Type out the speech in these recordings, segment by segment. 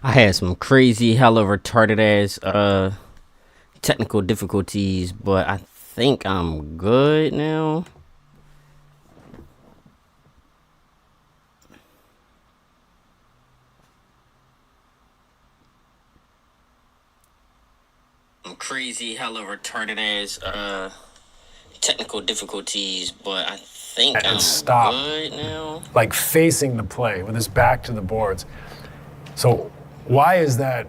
I had some crazy, hella retarded ass technical difficulties, but I think I'm good now. Crazy, hella retarded ass technical difficulties, but I think I'm stop, good now. like facing the play with his back to the boards. So why is that?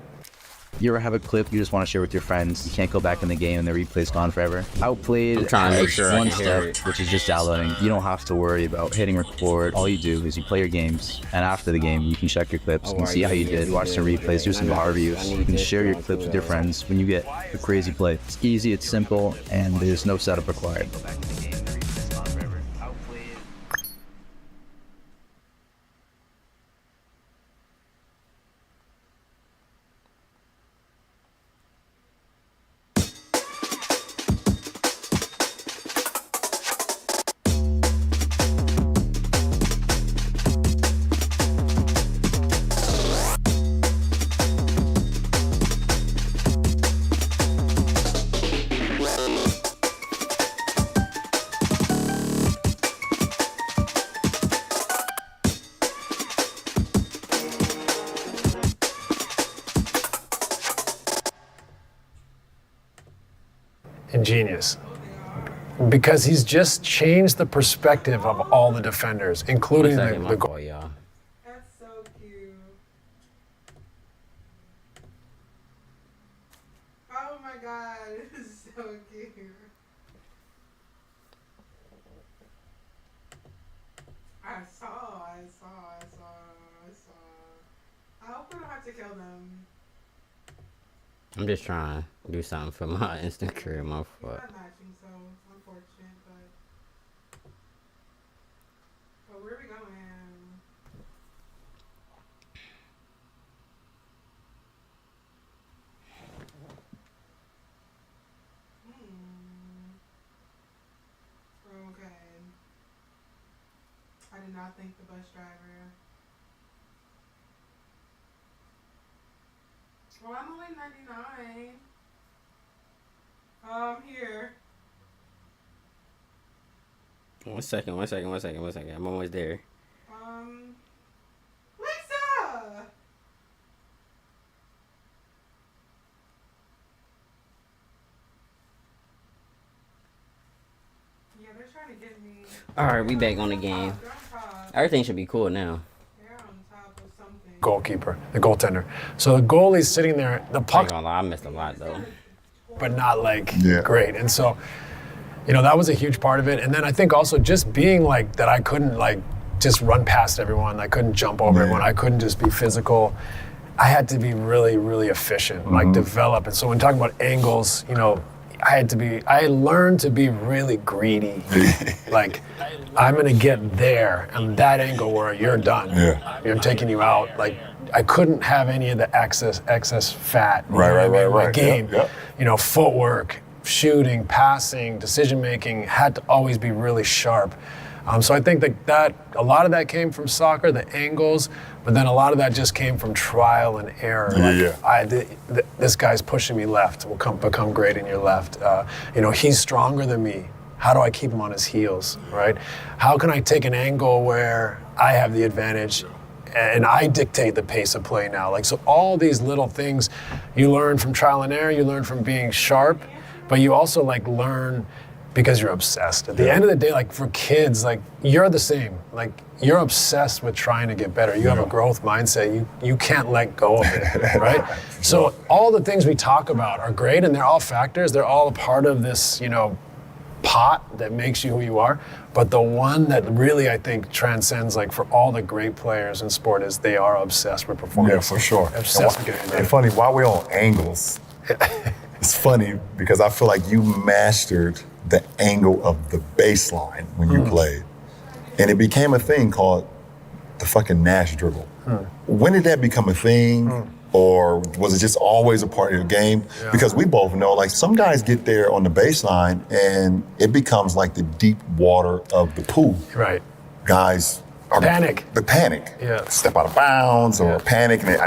You ever have a clip you just want to share with your friends? You can't go back in the game and the replay's gone forever. Outplayed I'm trying to make sure I one can hear step, it. which is just downloading. You don't have to worry about hitting record. All you do is you play your games, and after the game, you can check your clips and see how you did, watch some replays, do some bar reviews. You can share your clips with your friends when you get a crazy play. It's easy, it's simple, and there's no setup required. Ingenious. Because he's just changed the perspective of all the defenders, including the goal, y'all. That's so cute. Oh my god, it's so cute. I saw. I hope we don't have to kill them. I'm just trying to do something for my instant career, my You're fault. not matching, so unfortunate, but where are we going? Okay. I did not think the bus driver. Well, I'm only 99. Here. One second. I'm almost there. Lisa! Yeah, they're trying to get me. Alright, we back on the game. They're on top. Everything should be cool now. They're on top of something. goalkeeper, the goaltender. So the goalie's sitting there, the I ain't puck, gonna lie, I missed a lot though. but not like Yeah. great. And so, that was a huge part of it. And then I think also just being like that, I couldn't like just run past everyone. I couldn't jump over everyone. I couldn't just be physical. I had to be really, really efficient, like develop. And so when talking about angles, I learned to be really greedy. Like, I'm gonna get there, and that angle where you're done. Yeah. I'm taking you out. Like, I couldn't have any of the excess fat. You know what I mean? Right. My game, Yep. footwork, shooting, passing, decision making had to always be really sharp. So I think that a lot of that came from soccer, the angles, but then a lot of that just came from trial and error. This guy's pushing me left. Will become great in your left. He's stronger than me. How do I keep him on his heels, right? How can I take an angle where I have the advantage and I dictate the pace of play now? Like, so all these little things you learn from trial and error, you learn from being sharp, but you also like learn because you're obsessed. At the end of the day, like for kids, like you're the same. Like you're obsessed with trying to get better. You have a growth mindset. You can't let go of it, right? So all the things we talk about are great, and they're all factors. They're all a part of this, pot that makes you who you are. But the one that really I think transcends, like for all the great players in sport, is they are obsessed with performance. Yeah, for sure. Obsessed with getting better. And funny, while we're on angles, it's funny because I feel like you mastered the angle of the baseline when you played. And it became a thing called the fucking Nash dribble. When did that become a thing? Or was it just always a part of your game? Yeah. Because we both know, like, some guys get there on the baseline and it becomes like the deep water of the pool. Right. Guys are Panic. The panic. Yeah. Step out of bounds or Yeah. panic, and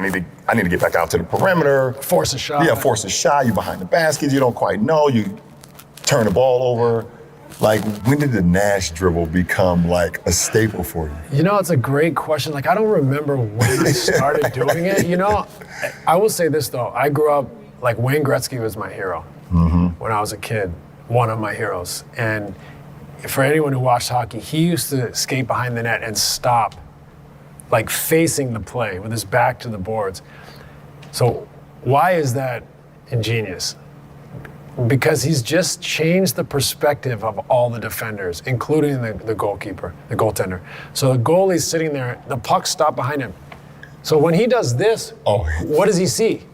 I I need to get back out to the perimeter. Force a shot. Yeah, force a shot. You behind the basket. You don't quite know. You turn the ball over. Like, when did the Nash dribble become like a staple for you? You know, it's a great question. Like, I don't remember when I started doing it. You know, I will say this though. I grew up, like, Wayne Gretzky was my hero when I was a kid, one of my heroes. And for anyone who watched hockey, he used to skate behind the net and stop, like facing the play with his back to the boards. So why is that ingenious? Because he's just changed the perspective of all the defenders, including the goalkeeper, the goaltender. So the goalie's sitting there, the puck stopped behind him. So when he does this, what does he see?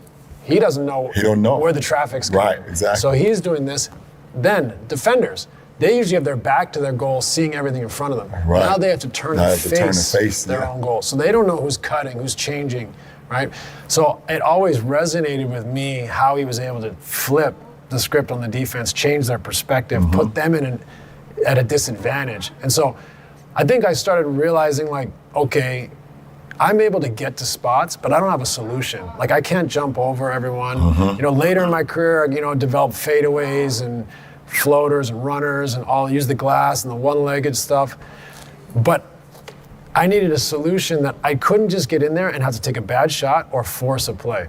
He doesn't know, where the traffic's going. Right, exactly. So he's doing this. Then defenders, they usually have their back to their goal, seeing everything in front of them. Right. Now they have to turn and face their own goal. So they don't know who's cutting, who's changing, right? So it always resonated with me how he was able to flip the script on the defense, change their perspective, put them at a disadvantage. And so I think I started realizing, like, okay, I'm able to get to spots, but I don't have a solution. Like, I can't jump over everyone. You know, later in my career, you know, developed fadeaways and floaters and runners and use the glass and the one-legged stuff. But I needed a solution that I couldn't just get in there and have to take a bad shot or force a play.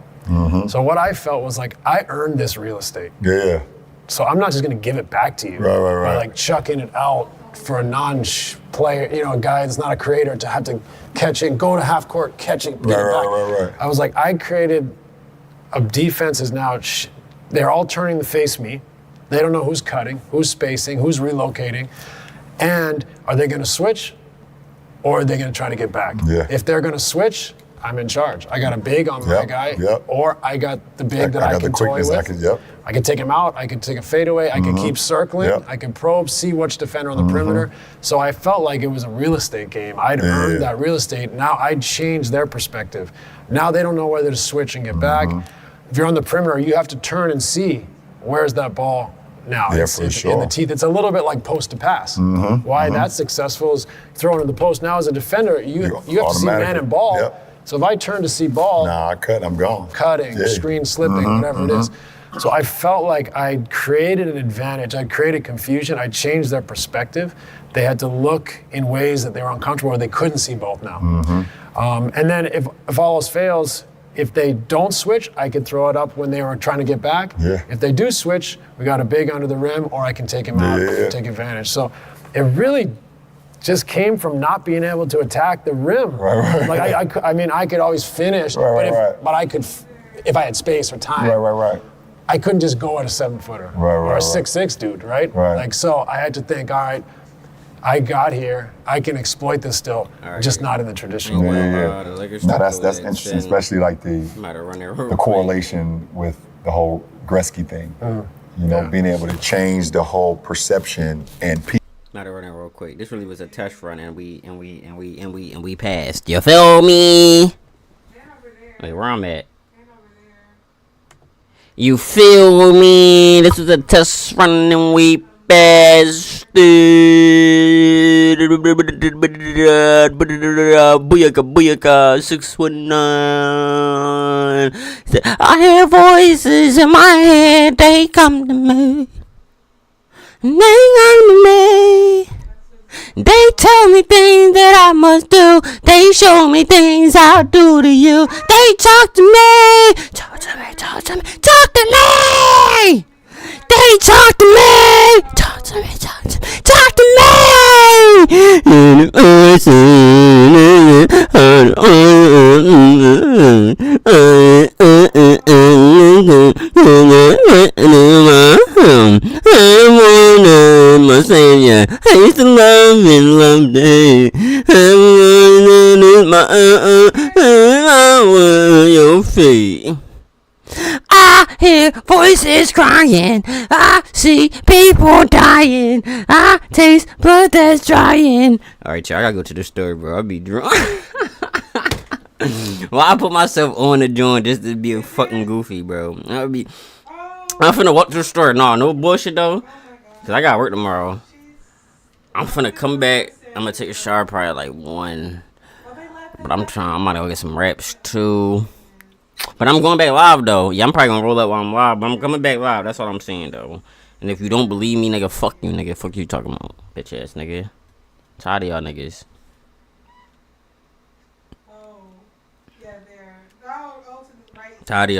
So what I felt was like, I earned this real estate. Yeah. So I'm not just going to give it back to you. Right. By like chucking it out for a non-player, you know, a guy that's not a creator to have to catch it, go to half court, catch it, get it back. Right. I was like, I created a defense is now, they're all turning to face me. They don't know who's cutting, who's spacing, who's relocating. And are they going to switch or are they going to try to get back? Yeah. If they're going to switch, I'm in charge. I got a big on my guy, or I got the big that I can toy with. I can take him out. I can take a fadeaway. I can keep circling. I can probe, see which defender on the perimeter. So I felt like it was a real estate game. I'd earned that real estate. Now I'd changed their perspective. Now they don't know whether to switch and get back. If you're on the perimeter, you have to turn and see where's that ball now. Yeah, it's for in sure. the teeth. It's a little bit like post to pass. Why that's successful is throwing to the post. Now as a defender, you have to see man and ball. So if I turn to see ball, I cut, I'm gone. Cutting, screen slipping, whatever it is. So I felt like I created an advantage. I created confusion. I changed their perspective. They had to look in ways that they were uncomfortable or they couldn't see both now. And then if all else fails, if they don't switch, I could throw it up when they were trying to get back. If they do switch, we got a big under the rim, or I can take him out and take advantage. So it really just came from not being able to attack the rim. Like I mean, I could always finish, but I could, if I had space or time. I couldn't just go at a 7-footer or a 6'6" dude, right? Like, so I had to think, all right, I got here, I can exploit this still, just not in the traditional way. No, that's interesting, especially like the correlation with the whole Gretzky thing. You know, being able to change the whole perception and people. Matter running real quick. This really was a test run, and we passed. You feel me? Wait, where I'm at? You feel me? This was a test run, and we passed. Booyaka, 619. I hear voices in my head. They come to me. They tell me things that I must do. They show me things I'll do to you. They talk to me. Talk to me. Talk to me. Talk to me. They talk to me. Talk to me. Talk to me. Talk to me. My savior, I used to love and love day. Your feet. I hear voices crying. I see people dying. I taste blood that's drying. Alright, y'all, I gotta go to the store, bro. I'll be drunk. Well, I put myself on the joint just to be a fucking goofy, bro. I'm finna walk to the store. No bullshit though. Cause I gotta work tomorrow. I'm finna come back. I'm gonna take a shower probably like 1. But I'm gonna go get some wraps too. But I'm going back live though. Yeah, I'm probably gonna roll up while I'm live, but I'm coming back live. That's what I'm saying though. And if you don't believe me, nigga, fuck you, nigga. Fuck you talking about, bitch ass nigga. Tired of y'all niggas. Oh, yeah, there. Oh, to the right. Tired of y'all.